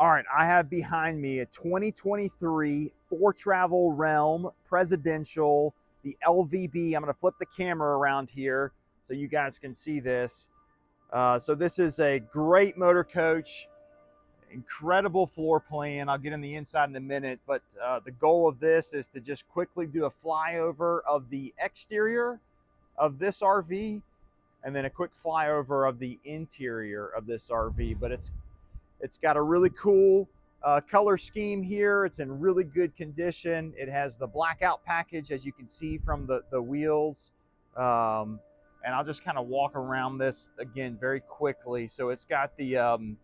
All right, I have behind me a 2023 Foretravel Realm Presidential, the LVB. I'm going to flip the camera around here so you guys can see this. So this is a great motor coach, incredible floor plan. I'll get in the inside in a minute, but the goal of this is to just quickly do a flyover of the exterior of this RV and then a quick flyover of the interior of this RV. But it's got a really cool color scheme here. It's in really good condition. It has the blackout package, as you can see from the wheels. And I'll just kind of walk around this again very quickly. So it's got the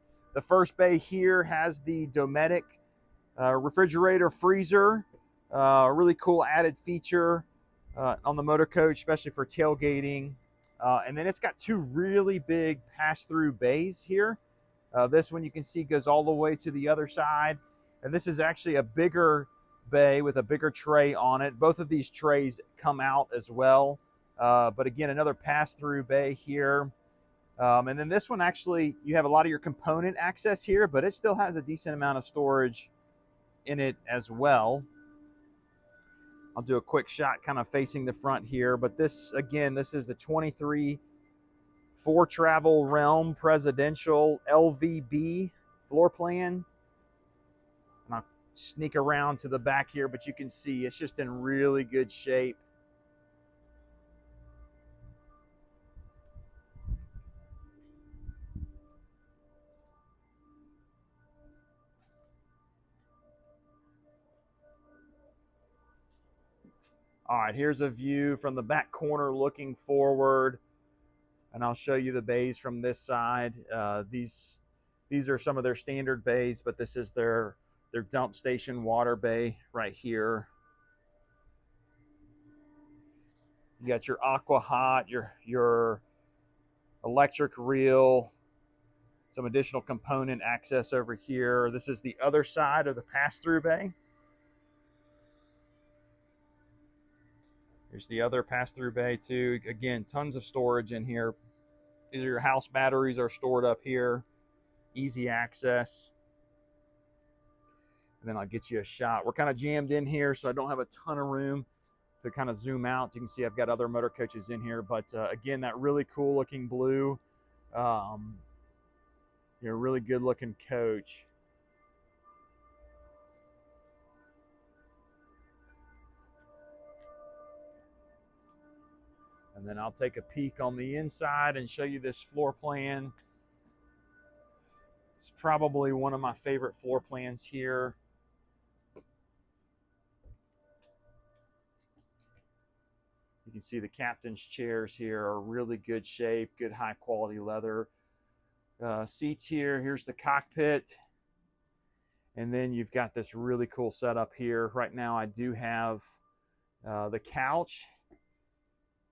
first bay here has the Dometic refrigerator freezer, a really cool added feature on the motor coach, especially for tailgating. And then it's got two really big pass-through bays here. This one you can see goes all the way to the other side. And this is actually a bigger bay with a bigger tray on it. Both of these trays come out as well. But again, another pass-through bay here. And then this one actually, you have a lot of your component access here, but it still has a decent amount of storage in it as well. I'll do a quick shot kind of facing the front here. But this, again, this is the 23 Foretravel Realm Presidential LVB floor plan. And I'll sneak around to the back here, but you can see it's just in really good shape. All right, here's a view from the back corner looking forward. And I'll show you the bays from this side. These are some of their standard bays, but this is their dump station water bay right here. You got your aqua hot, your electric reel, some additional component access over here. This is the other side of the pass-through bay. Here's the other pass-through bay too. Again, tons of storage in here. These are your house batteries are stored up here. Easy access. And then I'll get you a shot. We're kind of jammed in here, so I don't have a ton of room to kind of zoom out. You can see I've got other motor coaches in here, but again, that really cool looking blue, really good looking coach. And then I'll take a peek on the inside and show you this floor plan. It's probably one of my favorite floor plans here. You can see the captain's chairs here are really good shape, good high quality leather. Seats here, here's the cockpit. And then you've got this really cool setup here. Right now I do have the couch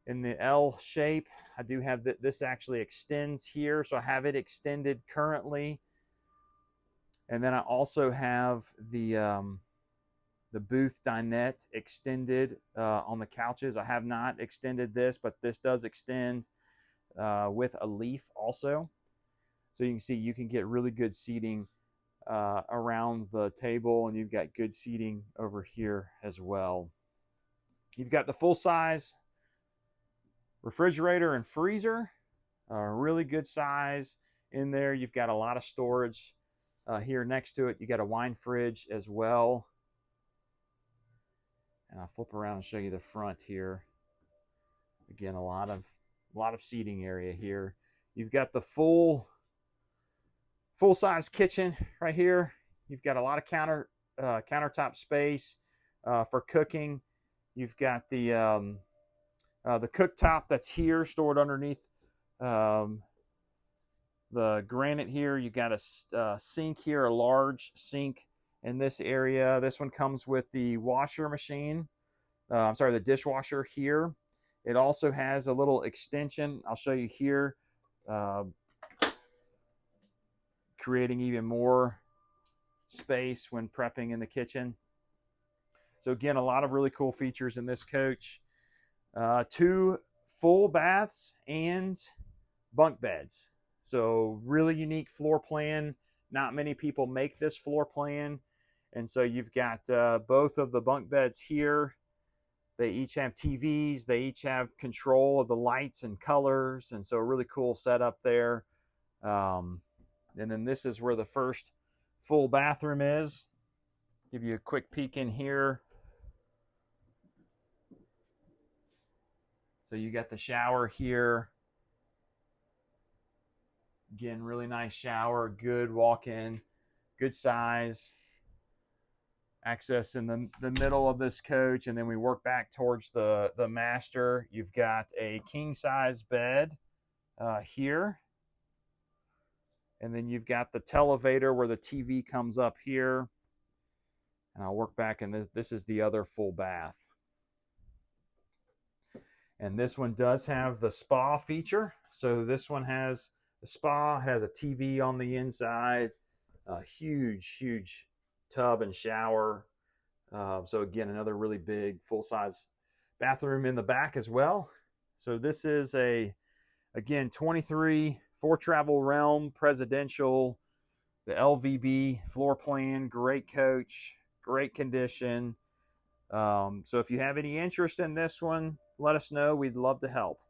in the L shape. I do have this actually extends here, so I have it extended currently. And then I also have the booth dinette extended on the couches. I have not extended this, but this does extend with a leaf also. So you can see you can get really good seating around the table, and you've got good seating over here as well. You've got the full size refrigerator and freezer, really good size in there. You've got a lot of storage here next to it. You got a wine fridge as well. And I'll flip around and show you the front here. Again, a lot of seating area here. You've got the full size kitchen right here. You've got a lot of countertop space for cooking. You've got the cooktop that's here stored underneath the granite here. You got a sink here, a large sink in this area. This one comes with the washer machine. The dishwasher here. It also has a little extension. I'll show you here, creating even more space when prepping in the kitchen. So again, a lot of really cool features in this coach. 2 full baths and bunk beds. So really unique floor plan. Not many people make this floor plan. And so you've got both of the bunk beds here. They each have TVs. They each have control of the lights and colors. And so a really cool setup there. And then this is where the first full bathroom is. Give you a quick peek in here. So you got the shower here. Again, really nice shower, good walk-in, good size. Access in the middle of this coach, and then we work back towards the master. You've got a king-size bed here. And then you've got the televator where the TV comes up here. And I'll work back, and this is the other full bath. And this one does have the spa feature. So this one has the spa, has a TV on the inside, a huge tub and shower. So again, another really big full-size bathroom in the back as well. So this is again, 23 Foretravel Realm Presidential, the LVB floor plan, great coach, great condition. So if you have any interest in this one, let us know. We'd love to help.